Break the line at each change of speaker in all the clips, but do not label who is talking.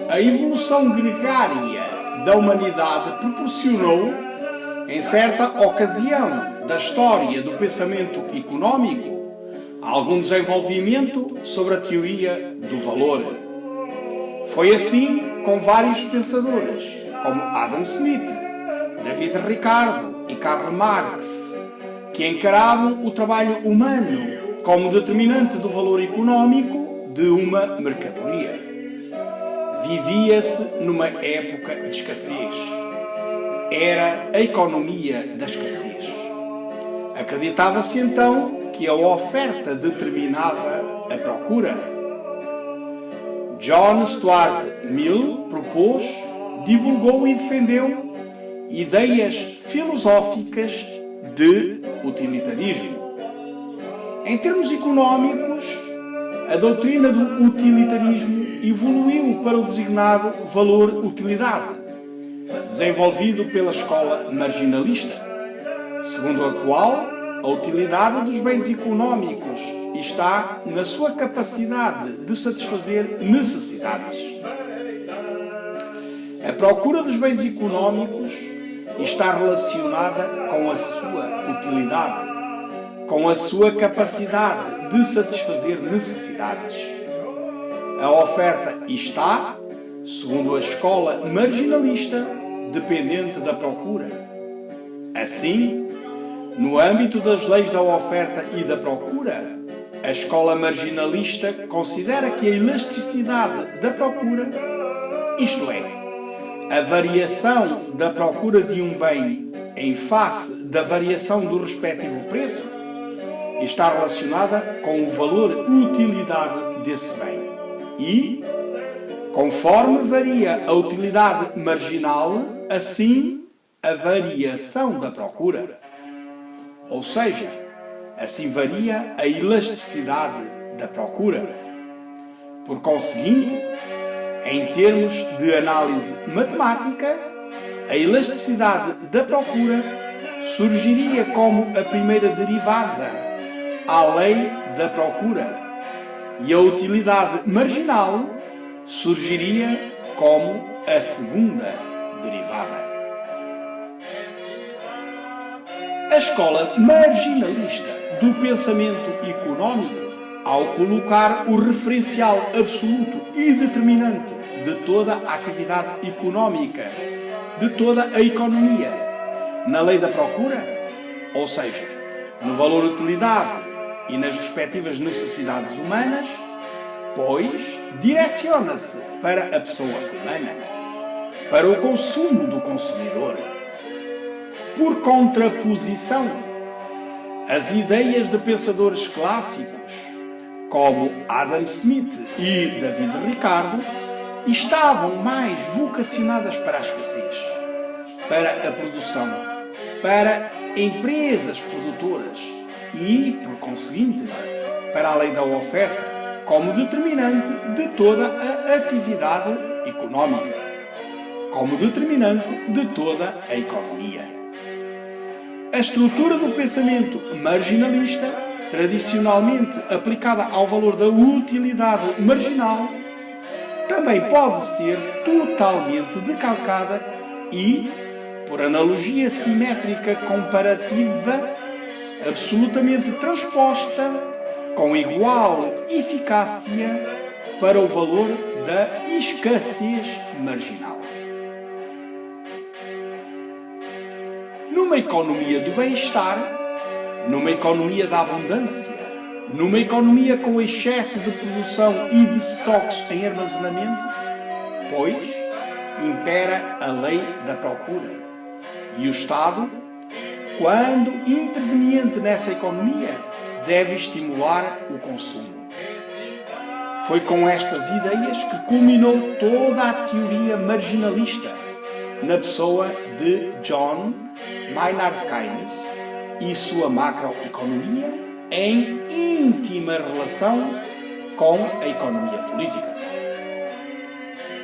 A evolução gregária da humanidade proporcionou, em certa ocasião da história do pensamento económico, algum desenvolvimento sobre a teoria do valor. Foi assim com vários pensadores, como Adam Smith, David Ricardo e Karl Marx, que encaravam o trabalho humano como determinante do valor económico de uma mercadoria. Vivia-se numa época de escassez. Era a economia da escassez. Acreditava-se então que a oferta determinava a procura. John Stuart Mill propôs, divulgou e defendeu ideias filosóficas de utilitarismo. Em termos económicos, a doutrina do utilitarismo evoluiu para o designado valor-utilidade, desenvolvido pela escola marginalista, segundo a qual a utilidade dos bens económicos está na sua capacidade de satisfazer necessidades. A procura dos bens económicos está relacionada com a sua utilidade, com a sua capacidade de satisfazer necessidades. A oferta está, segundo a escola marginalista, dependente da procura. Assim, no âmbito das leis da oferta e da procura, a escola marginalista considera que a elasticidade da procura, isto é, a variação da procura de um bem em face da variação do respectivo preço, está relacionada com o valor-utilidade desse bem. E, conforme varia a utilidade marginal, assim a variação da procura. Ou seja, assim varia a elasticidade da procura. Por conseguinte, em termos de análise matemática, a elasticidade da procura surgiria como a primeira derivada à lei da procura e a utilidade marginal surgiria como a segunda derivada. A escola marginalista do pensamento económico, ao colocar o referencial absoluto e determinante de toda a atividade económica, de toda a economia, na lei da procura, ou seja, no valor-utilidade e nas respectivas necessidades humanas, pois direciona-se para a pessoa humana, para o consumo do consumidor. Por contraposição, as ideias de pensadores clássicos, como Adam Smith e David Ricardo, estavam mais vocacionadas para a escassez, para a produção, para empresas produtoras e, por conseguinte, para a lei da oferta, como determinante de toda a atividade económica, como determinante de toda a economia. A estrutura do pensamento marginalista, tradicionalmente aplicada ao valor da utilidade marginal, também pode ser totalmente decalcada e, por analogia simétrica comparativa, absolutamente transposta com igual eficácia para o valor da escassez marginal. Numa economia do bem-estar, numa economia da abundância, numa economia com excesso de produção e de estoques em armazenamento, pois impera a lei da procura. E o Estado, quando interveniente nessa economia, deve estimular o consumo. Foi com estas ideias que culminou toda a teoria marginalista, na pessoa de John Maynard Keynes e sua macroeconomia, em íntima relação com a economia política.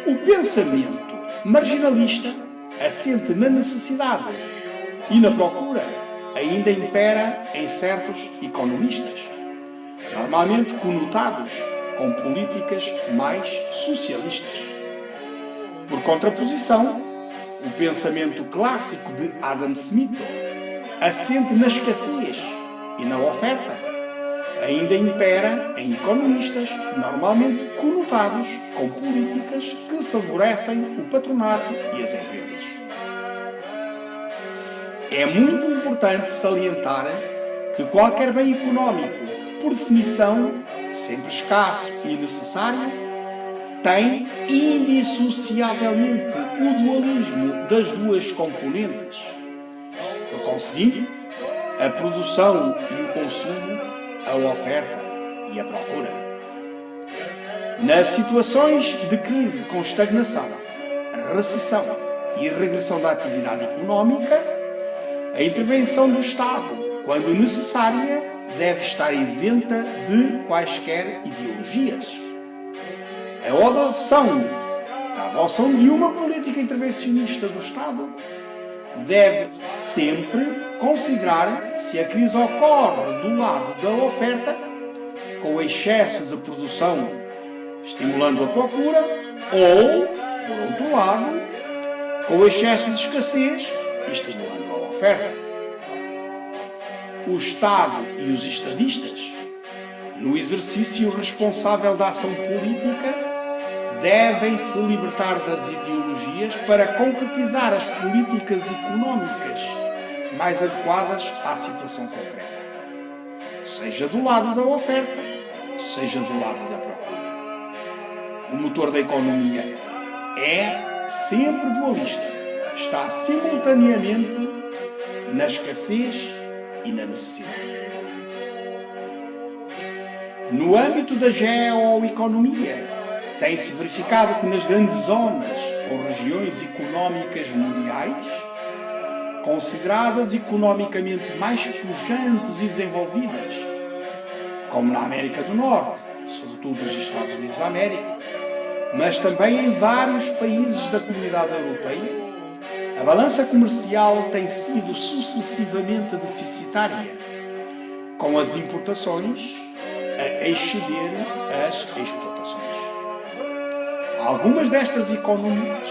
O pensamento marginalista, assente na necessidade e na procura, ainda impera em certos economistas, normalmente conotados com políticas mais socialistas. Por contraposição, o pensamento clássico de Adam Smith, assente na escassez e na oferta, ainda impera em economistas normalmente conotados com políticas que favorecem o patronato e as empresas. É muito importante salientar que qualquer bem económico, por definição, sempre escasso e necessário, tem indissociavelmente o dualismo das duas componentes. Por conseguinte, a produção e o consumo, a oferta e a procura. Nas situações de crise com estagnação, recessão e regressão da atividade económica, a intervenção do Estado, quando necessária, deve estar isenta de quaisquer ideologias. A adoção de uma política intervencionista do Estado deve sempre considerar se a crise ocorre do lado da oferta, com o excesso de produção estimulando a procura, ou, por outro lado, com o excesso de escassez estimulando a oferta. O Estado e os estadistas, no exercício responsável da ação política, devem se libertar das ideologias para concretizar as políticas económicas mais adequadas à situação concreta, seja do lado da oferta, seja do lado da procura. O motor da economia é sempre dualista, está simultaneamente na escassez e na necessidade. No âmbito da geoeconomia, tem-se verificado que nas grandes zonas ou regiões económicas mundiais, consideradas economicamente mais pujantes e desenvolvidas, como na América do Norte, sobretudo os Estados Unidos da América, mas também em vários países da Comunidade Europeia, a balança comercial tem sido sucessivamente deficitária, com as importações a exceder as exportações. Algumas destas economias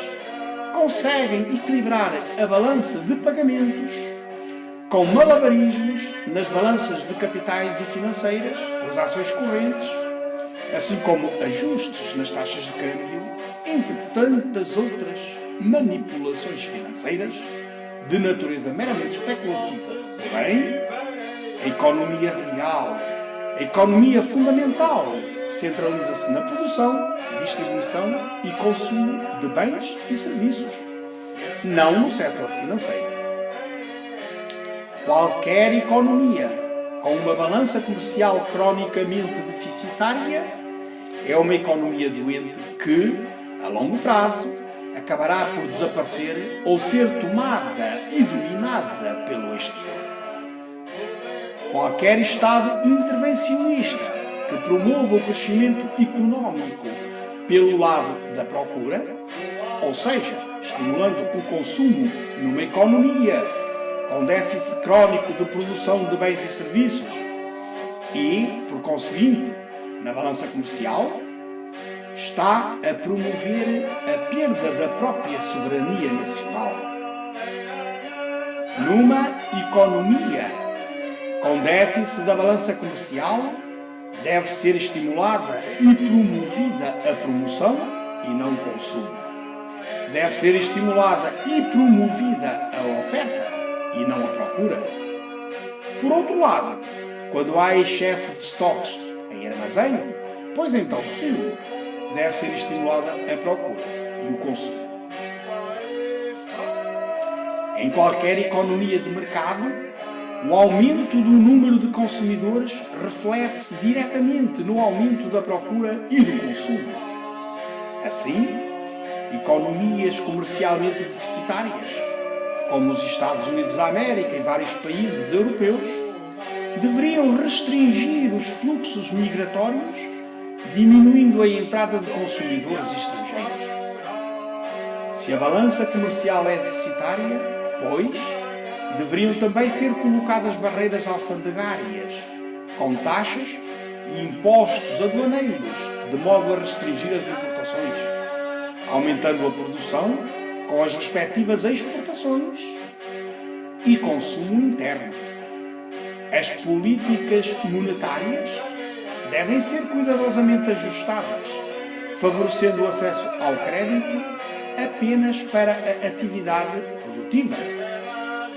conseguem equilibrar a balança de pagamentos com malabarismos nas balanças de capitais e financeiras, transações correntes, assim como ajustes nas taxas de câmbio, entre tantas outras manipulações financeiras de natureza meramente especulativa. Porém, a economia real, a economia fundamental, centraliza-se na produção, distribuição e consumo de bens e serviços, não no setor financeiro. Qualquer economia com uma balança comercial cronicamente deficitária é uma economia doente que, a longo prazo, acabará por desaparecer ou ser tomada e dominada pelo exterior. Qualquer Estado intervencionista que promova o crescimento económico pelo lado da procura, ou seja, estimulando o consumo numa economia com déficit crónico de produção de bens e serviços e, por conseguinte, na balança comercial, está a promover a perda da própria soberania nacional. Numa economia com déficit da balança comercial, deve ser estimulada e promovida a promoção e não o consumo. Deve ser estimulada e promovida a oferta e não a procura. Por outro lado, quando há excesso de estoques em armazém, pois então sim, deve ser estimulada a procura e o consumo. Em qualquer economia de mercado, o aumento do número de consumidores reflete-se diretamente no aumento da procura e do consumo. Assim, economias comercialmente deficitárias, como os Estados Unidos da América e vários países europeus, deveriam restringir os fluxos migratórios, diminuindo a entrada de consumidores estrangeiros. Se a balança comercial é deficitária, pois, deveriam também ser colocadas barreiras alfandegárias, com taxas e impostos aduaneiros, de modo a restringir as importações. aumentando a produção com as respectivas exportações e consumo interno. As políticas monetárias devem ser cuidadosamente ajustadas, favorecendo o acesso ao crédito apenas para a atividade produtiva,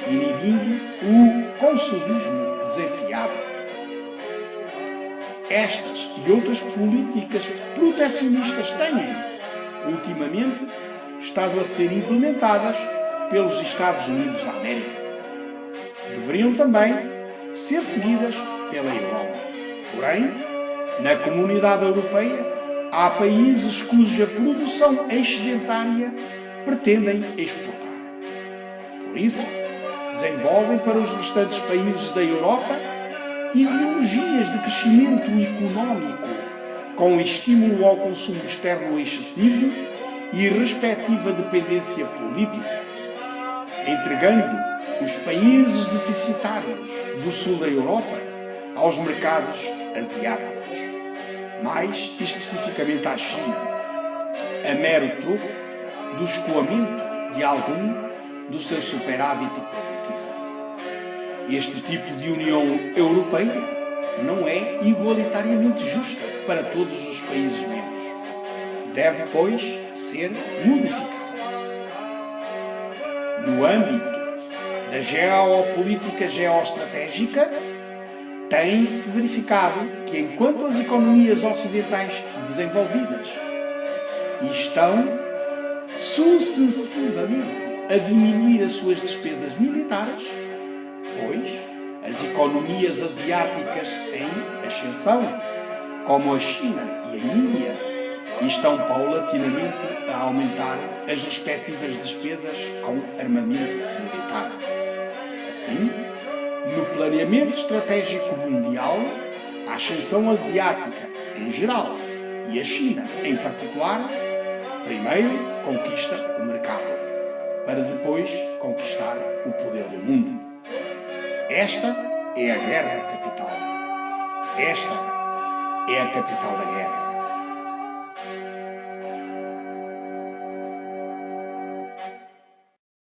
inibindo o consumismo desenfreado. Estas e outras políticas protecionistas têm, ultimamente, estado a ser implementadas pelos Estados Unidos da América. Deveriam também ser seguidas pela Europa. Porém, na comunidade europeia, há países cuja produção excedentária pretendem exportar. Por isso, desenvolvem para os restantes países da Europa ideologias de crescimento económico com estímulo ao consumo externo excessivo e respectiva dependência política, entregando os países deficitários do sul da Europa aos mercados asiáticos, mais especificamente à China, a mero troco do escoamento de algum do seu superávit produtivo. Este tipo de União Europeia não é igualitariamente justa para todos os países membros. Deve, pois, ser modificada. No âmbito da geopolítica geoestratégica, tem-se verificado que, enquanto as economias ocidentais desenvolvidas estão sucessivamente a diminuir as suas despesas militares, pois as economias asiáticas em ascensão, como a China e a Índia, estão paulatinamente a aumentar as respectivas despesas com armamento militar. Assim, no planeamento estratégico mundial, a ascensão asiática em geral e a China em particular, primeiro conquista o mercado, para depois conquistar o poder do mundo. Esta é a guerra capital. Esta é a capital da guerra.